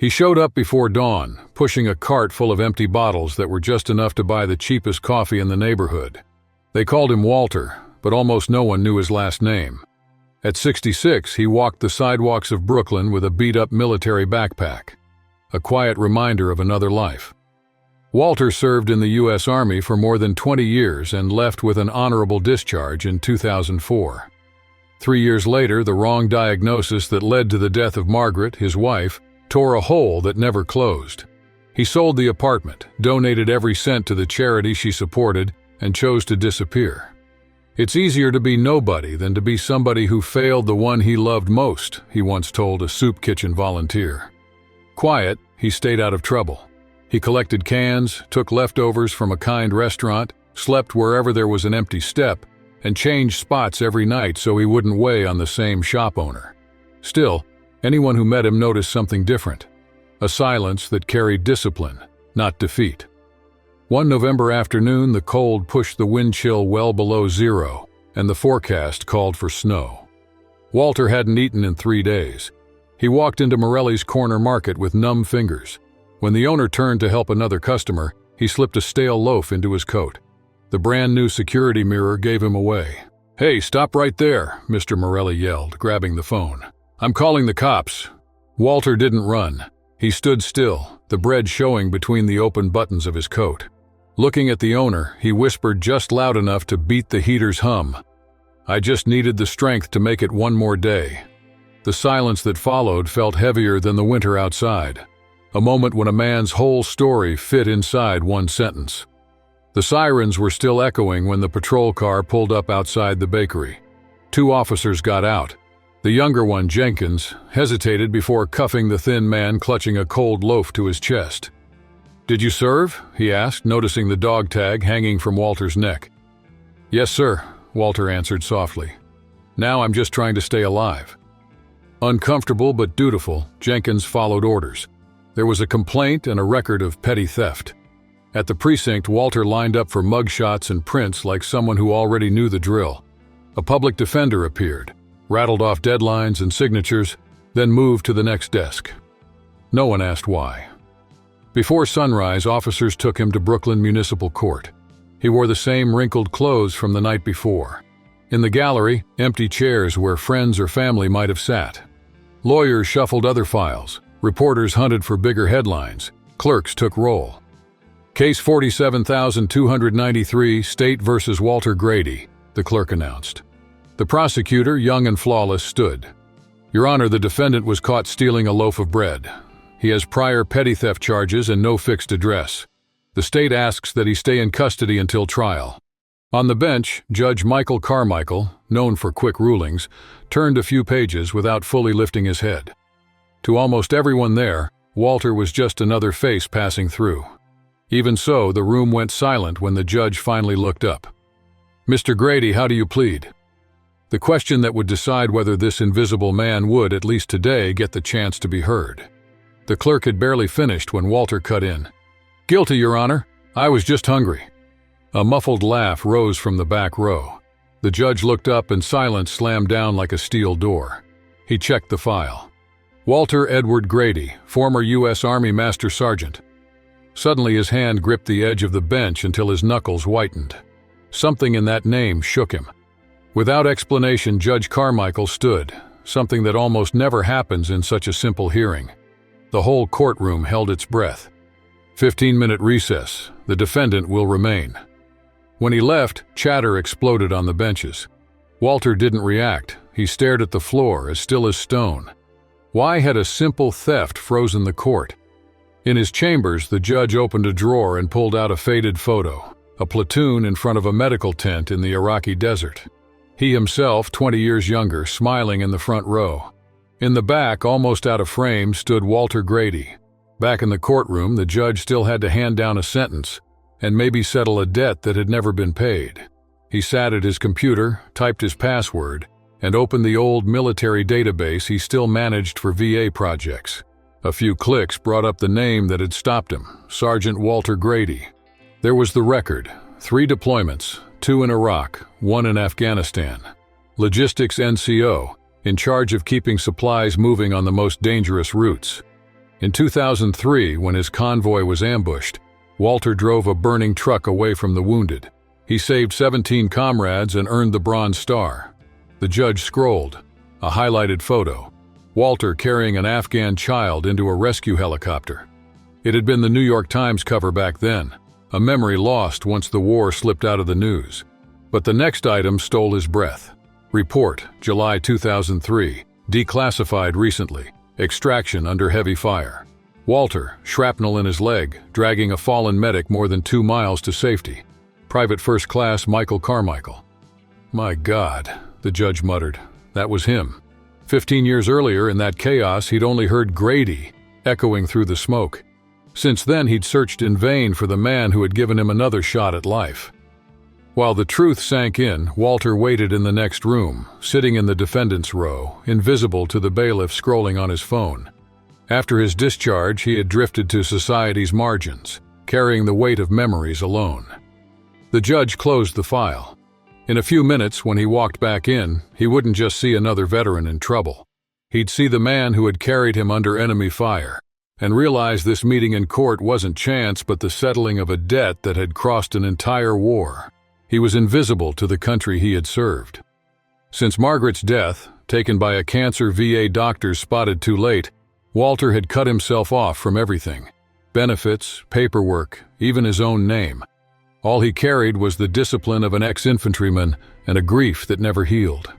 He showed up before dawn, pushing a cart full of empty bottles that were just enough to buy the cheapest coffee in the neighborhood. They called him Walter, but almost no one knew his last name. At 66, he walked the sidewalks of Brooklyn with a beat-up military backpack, a quiet reminder of another life. Walter served in the U.S. Army for more than 20 years and left with an honorable discharge in 2004. 3 years later, the wrong diagnosis that led to the death of Margaret, his wife, tore a hole that never closed. He sold the apartment, donated every cent to the charity she supported, and chose to disappear. "It's easier to be nobody than to be somebody who failed the one he loved most," he once told a soup kitchen volunteer. Quiet, he stayed out of trouble. He collected cans, took leftovers from a kind restaurant, slept wherever there was an empty step, and changed spots every night so he wouldn't weigh on the same shop owner. Still, anyone who met him noticed something different, a silence that carried discipline, not defeat. One November afternoon, the cold pushed the wind chill well below zero, and the forecast called for snow. Walter hadn't eaten in 3 days. He walked into Morelli's corner market with numb fingers. When the owner turned to help another customer, he slipped a stale loaf into his coat. The brand-new security mirror gave him away. "Hey, stop right there," Mr. Morelli yelled, grabbing the phone. "I'm calling the cops." Walter didn't run. He stood still, the bread showing between the open buttons of his coat. Looking at the owner, he whispered just loud enough to beat the heater's hum. "I just needed the strength to make it one more day." The silence that followed felt heavier than the winter outside, a moment when a man's whole story fit inside one sentence. The sirens were still echoing when the patrol car pulled up outside the bakery. 2 officers got out. The younger one, Jenkins, hesitated before cuffing the thin man clutching a cold loaf to his chest. "Did you serve?" he asked, noticing the dog tag hanging from Walter's neck. "Yes, sir," Walter answered softly. "Now I'm just trying to stay alive." Uncomfortable but dutiful, Jenkins followed orders. There was a complaint and a record of petty theft. At the precinct, Walter lined up for mugshots and prints like someone who already knew the drill. A public defender appeared, rattled off deadlines and signatures, then moved to the next desk. No one asked why. Before sunrise, officers took him to Brooklyn Municipal Court. He wore the same wrinkled clothes from the night before. In the gallery, empty chairs where friends or family might have sat. Lawyers shuffled other files. Reporters hunted for bigger headlines. Clerks took roll. "Case 47,293, State versus Walter Grady," the clerk announced. The prosecutor, young and flawless, stood. "Your Honor, the defendant was caught stealing a loaf of bread. He has prior petty theft charges and no fixed address. The state asks that he stay in custody until trial." On the bench, Judge Michael Carmichael, known for quick rulings, turned a few pages without fully lifting his head. To almost everyone there, Walter was just another face passing through. Even so, the room went silent when the judge finally looked up. "Mr. Grady, how do you plead?" The question that would decide whether this invisible man would, at least today, get the chance to be heard. The clerk had barely finished when Walter cut in. "Guilty, Your Honor. I was just hungry." A muffled laugh rose from the back row. The judge looked up and silence slammed down like a steel door. He checked the file. Walter Edward Grady, former U.S. Army Master Sergeant. Suddenly his hand gripped the edge of the bench until his knuckles whitened. Something in that name shook him. Without explanation, Judge Carmichael stood, something that almost never happens in such a simple hearing. The whole courtroom held its breath. 15-minute recess. The defendant will remain. When he left, chatter exploded on the benches. Walter didn't react. He stared at the floor, as still as stone. Why had a simple theft frozen the court? In his chambers, the judge opened a drawer and pulled out a faded photo, a platoon in front of a medical tent in the Iraqi desert. He himself, 20 years younger, smiling in the front row. In the back, almost out of frame, stood Walter Grady. Back in the courtroom, the judge still had to hand down a sentence and maybe settle a debt that had never been paid. He sat at his computer, typed his password, and opened the old military database he still managed for VA projects. A few clicks brought up the name that had stopped him, Sergeant Walter Grady. There was the record: 3 deployments, 2 in Iraq, 1 in Afghanistan. Logistics NCO, in charge of keeping supplies moving on the most dangerous routes. In 2003, when his convoy was ambushed, Walter drove a burning truck away from the wounded. He saved 17 comrades and earned the Bronze Star. The judge scrolled, a highlighted photo, Walter carrying an Afghan child into a rescue helicopter. It had been the New York Times cover back then, a memory lost once the war slipped out of the news. But the next item stole his breath. Report, July 2003, declassified recently, extraction under heavy fire. Walter, shrapnel in his leg, dragging a fallen medic more than 2 miles to safety. Private First Class Michael Carmichael. My God, the judge muttered. That was him. 15 years earlier, in that chaos, he'd only heard Grady echoing through the smoke. Since then, he'd searched in vain for the man who had given him another shot at life. While the truth sank in, Walter waited in the next room, sitting in the defendant's row, invisible to the bailiff scrolling on his phone. After his discharge, he had drifted to society's margins, carrying the weight of memories alone. The judge closed the file. In a few minutes, when he walked back in, he wouldn't just see another veteran in trouble. He'd see the man who had carried him under enemy fire, and realize this meeting in court wasn't chance but the settling of a debt that had crossed an entire war. He was invisible to the country he had served. Since Margaret's death, taken by a cancer VA doctor spotted too late, Walter had cut himself off from everything. Benefits, paperwork, even his own name. All he carried was the discipline of an ex-infantryman and a grief that never healed.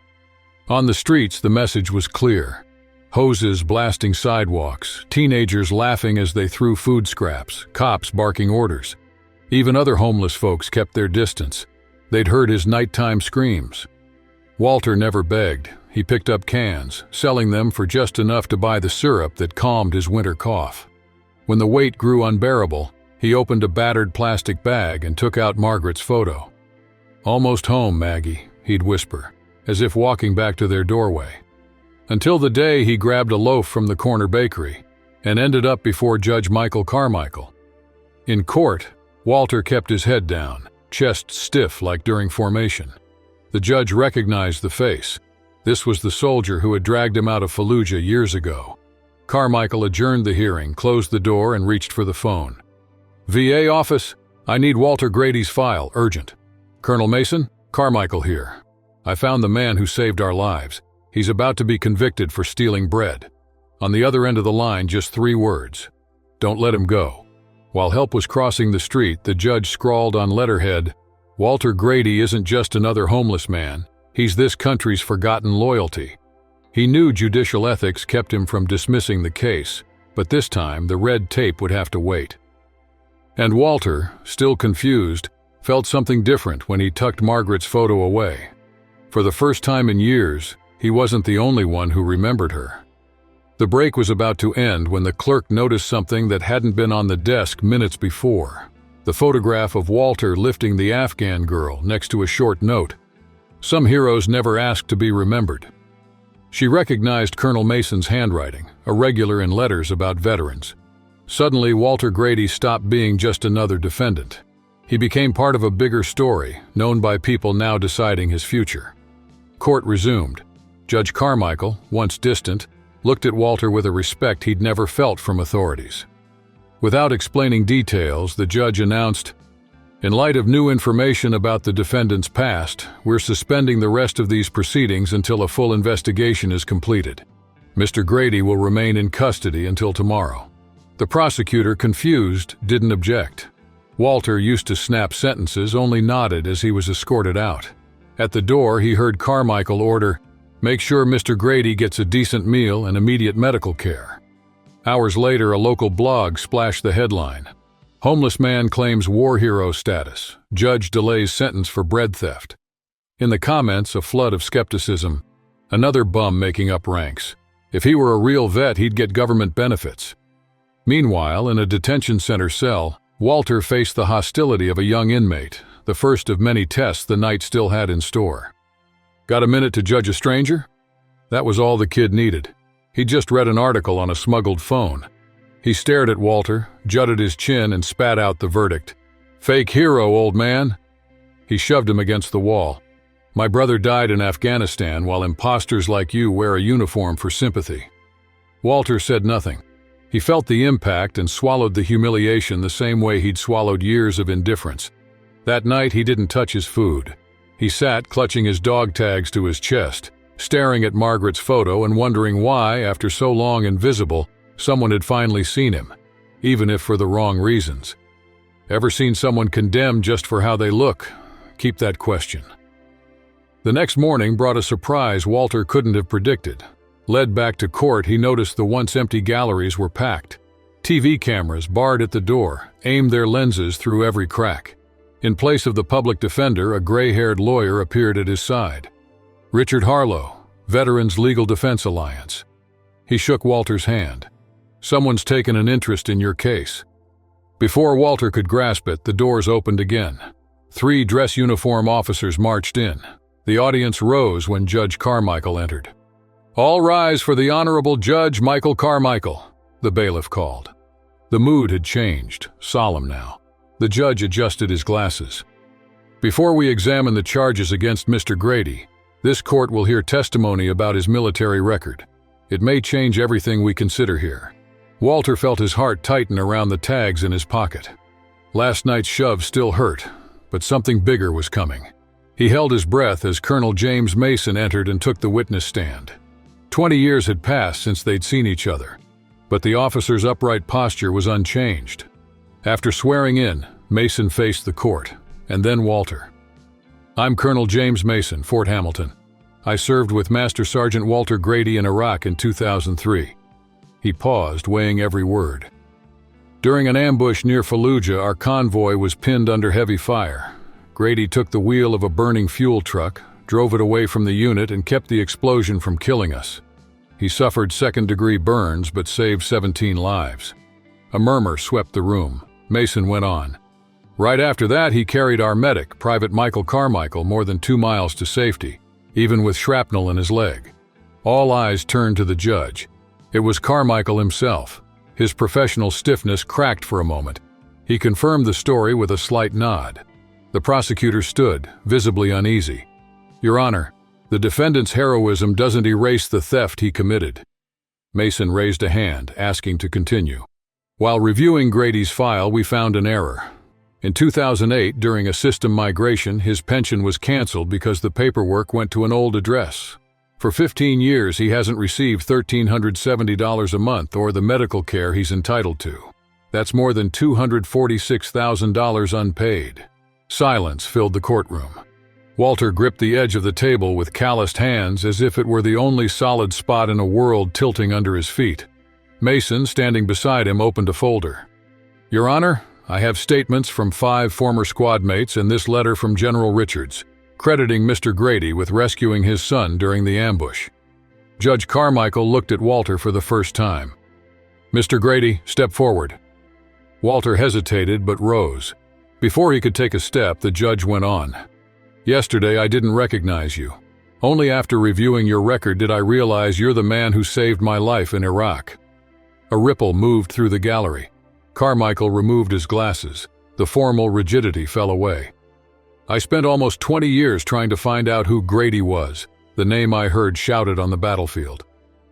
On the streets, the message was clear. Hoses blasting sidewalks, teenagers laughing as they threw food scraps, cops barking orders. Even other homeless folks kept their distance. They'd heard his nighttime screams. Walter never begged. He picked up cans, selling them for just enough to buy the syrup that calmed his winter cough. When the weight grew unbearable, he opened a battered plastic bag and took out Margaret's photo. "Almost home, Maggie," he'd whisper, as if walking back to their doorway. Until the day he grabbed a loaf from the corner bakery and ended up before Judge Michael Carmichael. In court, Walter kept his head down, chest stiff like during formation. The judge recognized the face. This was the soldier who had dragged him out of Fallujah years ago. Carmichael adjourned the hearing, closed the door, and reached for the phone. "VA office, I need Walter Grady's file, urgent. Colonel Mason, Carmichael here. I found the man who saved our lives. He's about to be convicted for stealing bread." On the other end of the line, just 3 words. "Don't let him go." While help was crossing the street, the judge scrawled on letterhead, "Walter Grady isn't just another homeless man. He's this country's forgotten loyalty." He knew judicial ethics kept him from dismissing the case, but this time the red tape would have to wait. And Walter, still confused, felt something different when he tucked Margaret's photo away. For the first time in years, he wasn't the only one who remembered her. The break was about to end when the clerk noticed something that hadn't been on the desk minutes before. The photograph of Walter lifting the Afghan girl next to a short note. Some heroes never asked to be remembered. She recognized Colonel Mason's handwriting, irregular in letters about veterans. Suddenly, Walter Grady stopped being just another defendant. He became part of a bigger story, known by people now deciding his future. Court resumed. Judge Carmichael, once distant, looked at Walter with a respect he'd never felt from authorities. Without explaining details, the judge announced, "In light of new information about the defendant's past, we're suspending the rest of these proceedings until a full investigation is completed. Mr. Grady will remain in custody until tomorrow." The prosecutor, confused, didn't object. Walter, used to snap sentences, only nodded as he was escorted out. At the door, he heard Carmichael order, "Make sure Mr. Grady gets a decent meal and immediate medical care." Hours later, a local blog splashed the headline, "Homeless man claims war hero status. Judge delays sentence for bread theft." In the comments, a flood of skepticism. Another bum making up ranks. If he were a real vet, he'd get government benefits. Meanwhile, in a detention center cell, Walter faced the hostility of a young inmate, the first of many tests the night still had in store. "Got a minute to judge a stranger?" That was all the kid needed. He'd just read an article on a smuggled phone. He stared at Walter, jutted his chin, and spat out the verdict. "Fake hero, old man." He shoved him against the wall. "My brother died in Afghanistan while imposters like you wear a uniform for sympathy." Walter said nothing. He felt the impact and swallowed the humiliation the same way he'd swallowed years of indifference. That night, he didn't touch his food. He sat clutching his dog tags to his chest, staring at Margaret's photo and wondering why, after so long invisible, someone had finally seen him, even if for the wrong reasons. Ever seen someone condemned just for how they look? Keep that question. The next morning brought a surprise Walter couldn't have predicted. Led back to court, he noticed the once empty galleries were packed. TV cameras, barred at the door, aimed their lenses through every crack. In place of the public defender, a gray-haired lawyer appeared at his side. Richard Harlow, Veterans Legal Defense Alliance. He shook Walter's hand. "Someone's taken an interest in your case." Before Walter could grasp it, the doors opened again. 3 dress uniform officers marched in. The audience rose when Judge Carmichael entered. "All rise for the Honorable Judge Michael Carmichael," the bailiff called. The mood had changed, solemn now. The judge adjusted his glasses. "Before we examine the charges against Mr. Grady, this court will hear testimony about his military record. It may change everything we consider here." Walter felt his heart tighten around the tags in his pocket. Last night's shove still hurt, but something bigger was coming. He held his breath as Colonel James Mason entered and took the witness stand. 20 years had passed since they'd seen each other, but the officer's upright posture was unchanged. After swearing in, Mason faced the court, and then Walter. "I'm Colonel James Mason, Fort Hamilton. I served with Master Sergeant Walter Grady in Iraq in 2003. He paused, weighing every word. "During an ambush near Fallujah, our convoy was pinned under heavy fire. Grady took the wheel of a burning fuel truck, drove it away from the unit, and kept the explosion from killing us. He suffered second-degree burns but saved 17 lives." A murmur swept the room. Mason went on. "Right after that, he carried our medic, Private Michael Carmichael, more than 2 miles to safety, even with shrapnel in his leg." All eyes turned to the judge. It was Carmichael himself. His professional stiffness cracked for a moment. He confirmed the story with a slight nod. The prosecutor stood, visibly uneasy. "Your Honor, the defendant's heroism doesn't erase the theft he committed." Mason raised a hand, asking to continue. "While reviewing Grady's file, we found an error. In 2008, during a system migration, his pension was canceled because the paperwork went to an old address. For 15 years, he hasn't received $1,370 a month or the medical care he's entitled to. That's more than $246,000 unpaid." Silence filled the courtroom. Walter gripped the edge of the table with calloused hands as if it were the only solid spot in a world tilting under his feet. Mason, standing beside him, opened a folder. "Your Honor, I have statements from 5 former squad mates and this letter from General Richards, crediting Mr. Grady with rescuing his son during the ambush." Judge Carmichael looked at Walter for the first time. "Mr. Grady, step forward." Walter hesitated but rose. Before he could take a step, the judge went on. "Yesterday, I didn't recognize you. Only after reviewing your record did I realize you're the man who saved my life in Iraq." A ripple moved through the gallery. Carmichael removed his glasses. The formal rigidity fell away. "I spent almost 20 years trying to find out who Grady was, the name I heard shouted on the battlefield.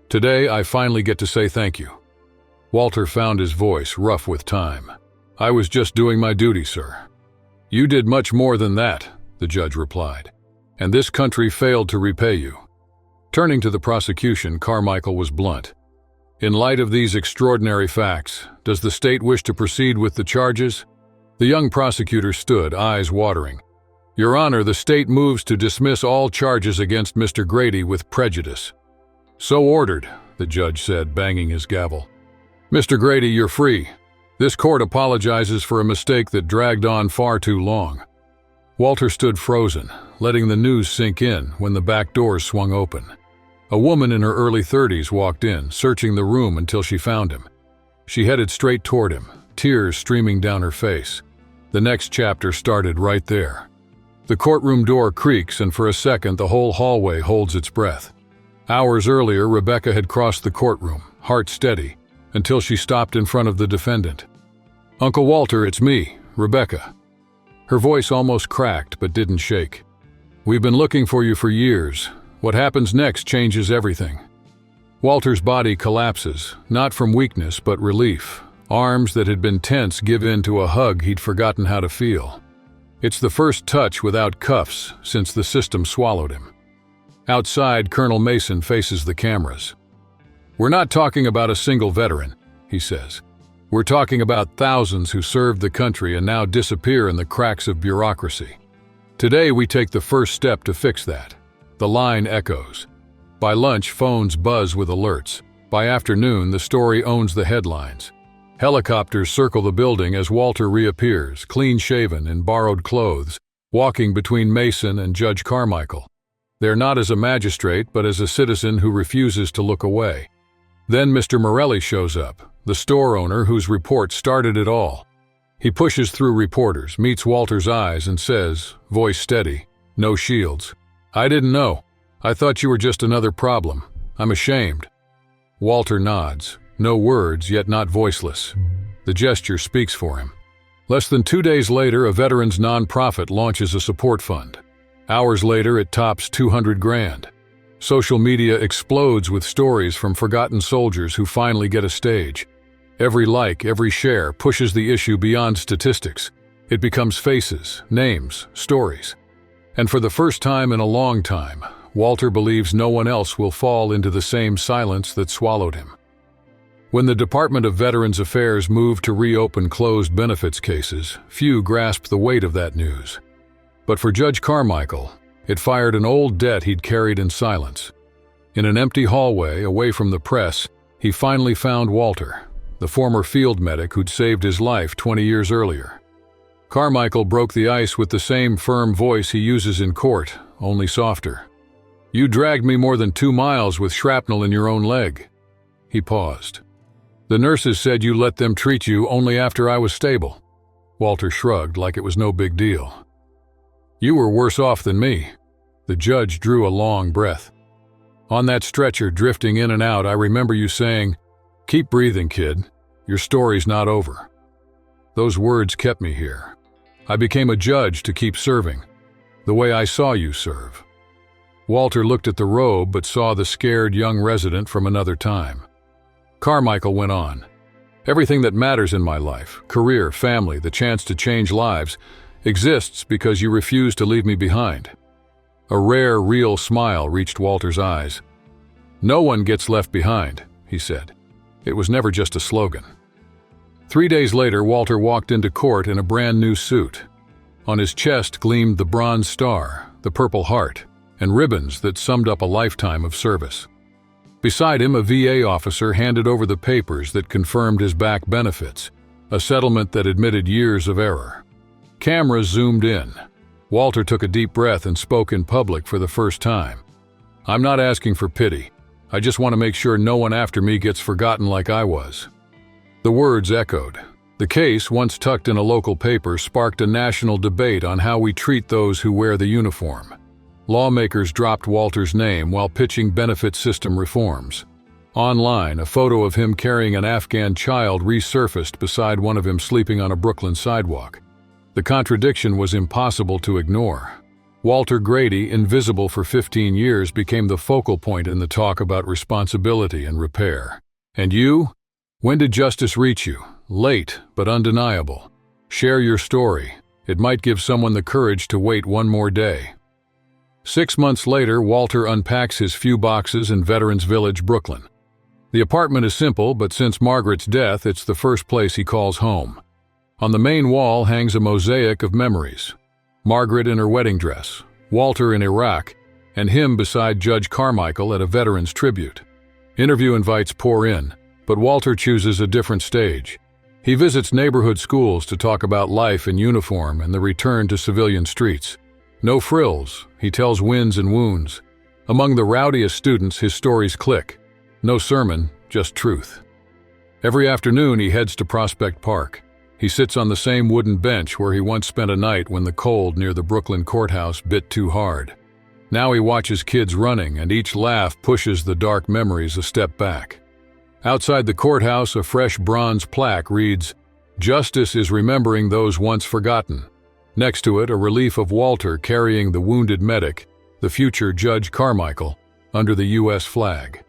Today, I finally get to say thank you." Walter found his voice rough with time. "I was just doing my duty, sir." "You did much more than that," the judge replied, "and this country failed to repay you." Turning to the prosecution, Carmichael was blunt. "In light of these extraordinary facts, does the state wish to proceed with the charges?" The young prosecutor stood, eyes watering. "Your Honor, the state moves to dismiss all charges against Mr. Grady with prejudice." "So ordered," the judge said, banging his gavel. "Mr. Grady, you're free. This court apologizes for a mistake that dragged on far too long." Walter stood frozen, letting the news sink in when the back doors swung open. A woman in her early 30s walked in, searching the room until she found him. She headed straight toward him, tears streaming down her face. The next chapter started right there. The courtroom door creaks, and for a second the whole hallway holds its breath. Hours earlier, Rebecca had crossed the courtroom, heart steady, until she stopped in front of the defendant. "Uncle Walter, it's me, Rebecca." Her voice almost cracked but didn't shake. "We've been looking for you for years. What happens next changes everything." Walter's body collapses, not from weakness but relief. Arms that had been tense give in to a hug he'd forgotten how to feel. It's the first touch without cuffs since the system swallowed him. Outside, Colonel Mason faces the cameras. "We're not talking about a single veteran," he says. "We're talking about thousands who served the country and now disappear in the cracks of bureaucracy. Today we take the first step to fix that." The line echoes. By lunch, phones buzz with alerts. By afternoon, the story owns the headlines. Helicopters circle the building as Walter reappears, clean-shaven in borrowed clothes, walking between Mason and Judge Carmichael. They're not as a magistrate, but as a citizen who refuses to look away. Then Mr. Morelli shows up, the store owner whose report started it all. He pushes through reporters, meets Walter's eyes, and says, voice steady, no shields, "I didn't know. I thought you were just another problem. I'm ashamed." Walter nods. No words, yet not voiceless. The gesture speaks for him. Less than 2 days later, a veterans nonprofit launches a support fund. Hours later, it tops 200 grand. Social media explodes with stories from forgotten soldiers who finally get a stage. Every like, every share pushes the issue beyond statistics. It becomes faces, names, stories. And for the first time in a long time, Walter believes no one else will fall into the same silence that swallowed him. When the Department of Veterans Affairs moved to reopen closed benefits cases, few grasped the weight of that news. But for Judge Carmichael, it fired an old debt he'd carried in silence. In an empty hallway, away from the press, he finally found Walter, the former field medic who'd saved his life 20 years earlier. Carmichael broke the ice with the same firm voice he uses in court, only softer. "You dragged me more than 2 miles with shrapnel in your own leg." He paused. "The nurses said you let them treat you only after I was stable." Walter shrugged like it was no big deal. "You were worse off than me." The judge drew a long breath. "On that stretcher, drifting in and out, I remember you saying, 'Keep breathing, kid. Your story's not over.' Those words kept me here. I became a judge to keep serving, the way I saw you serve." Walter looked at the robe but saw the scared young resident from another time. Carmichael went on. "Everything that matters in my life, career, family, the chance to change lives, exists because you refuse to leave me behind." A rare, real smile reached Walter's eyes. "No one gets left behind," he said. It was never just a slogan. 3 days later, Walter walked into court in a brand new suit. On his chest gleamed the Bronze Star, the Purple Heart, and ribbons that summed up a lifetime of service. Beside him, a VA officer handed over the papers that confirmed his back benefits, a settlement that admitted years of error. Cameras zoomed in. Walter took a deep breath and spoke in public for the first time. "I'm not asking for pity. I just want to make sure no one after me gets forgotten like I was." The words echoed. The case, once tucked in a local paper, sparked a national debate on how we treat those who wear the uniform. Lawmakers dropped Walter's name while pitching benefit system reforms. Online, a photo of him carrying an Afghan child resurfaced beside one of him sleeping on a Brooklyn sidewalk. The contradiction was impossible to ignore. Walter Grady, invisible for 15 years, became the focal point in the talk about responsibility and repair. And you? When did justice reach you? Late, but undeniable. Share your story. It might give someone the courage to wait one more day. 6 months later, Walter unpacks his few boxes in Veterans Village, Brooklyn. The apartment is simple, but since Margaret's death, it's the first place he calls home. On the main wall hangs a mosaic of memories. Margaret in her wedding dress, Walter in Iraq, and him beside Judge Carmichael at a veterans tribute. Interview invites pour in, but Walter chooses a different stage. He visits neighborhood schools to talk about life in uniform and the return to civilian streets. No frills, he tells wins and wounds. Among the rowdiest students, his stories click. No sermon, just truth. Every afternoon, he heads to Prospect Park. He sits on the same wooden bench where he once spent a night when the cold near the Brooklyn courthouse bit too hard. Now he watches kids running, and each laugh pushes the dark memories a step back. Outside the courthouse, a fresh bronze plaque reads, "Justice is remembering those once forgotten." Next to it, a relief of Walter carrying the wounded medic, the future Judge Carmichael, under the U.S. flag.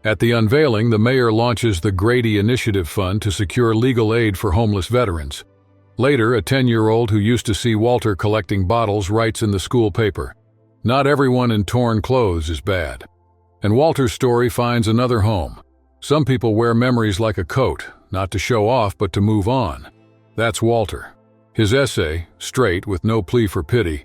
At the unveiling, the mayor launches the Grady Initiative Fund to secure legal aid for homeless veterans. Later, a 10-year-old who used to see Walter collecting bottles writes in the school paper, "Not everyone in torn clothes is bad." And Walter's story finds another home. Some people wear memories like a coat, not to show off but to move on. That's Walter. His essay, straight with no plea for pity,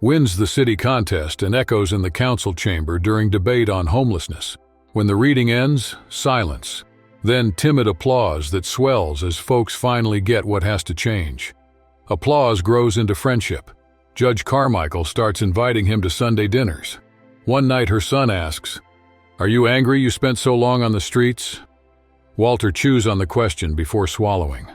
wins the city contest and echoes in the council chamber during debate on homelessness. When the reading ends, silence. Then timid applause that swells as folks finally get what has to change. Applause grows into friendship. Judge Carmichael starts inviting him to Sunday dinners. One night her son asks, "Are you angry you spent so long on the streets?" Walter chews on the question before swallowing.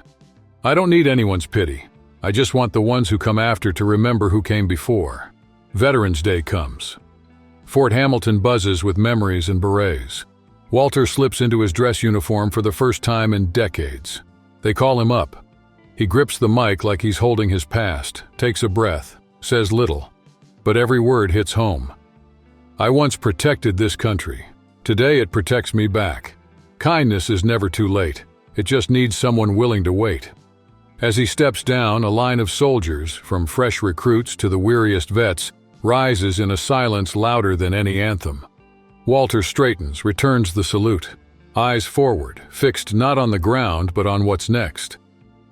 "I don't need anyone's pity. I just want the ones who come after to remember who came before." Veterans Day comes. Fort Hamilton buzzes with memories and berets. Walter slips into his dress uniform for the first time in decades. They call him up. He grips the mic like he's holding his past, takes a breath, says little, but every word hits home. "I once protected this country. Today it protects me back. Kindness is never too late. It just needs someone willing to wait." As he steps down, a line of soldiers, from fresh recruits to the weariest vets, rises in a silence louder than any anthem. Walter straightens, returns the salute, eyes forward, fixed not on the ground but on what's next.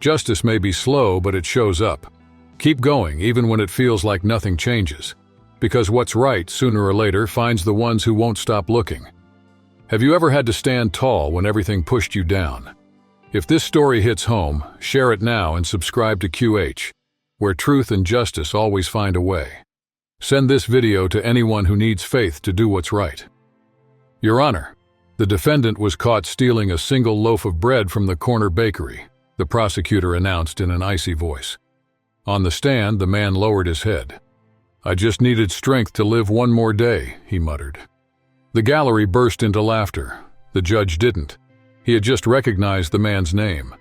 Justice may be slow, but it shows up. Keep going, even when it feels like nothing changes. Because what's right, sooner or later, finds the ones who won't stop looking. Have you ever had to stand tall when everything pushed you down? If this story hits home, share it now and subscribe to QH, where truth and justice always find a way. Send this video to anyone who needs faith to do what's right. Your Honor, the defendant was caught stealing a single loaf of bread from the corner bakery, the prosecutor announced in an icy voice. On the stand, the man lowered his head. "I just needed strength to live one more day," he muttered. The gallery burst into laughter. The judge didn't. He had just recognized the man's name.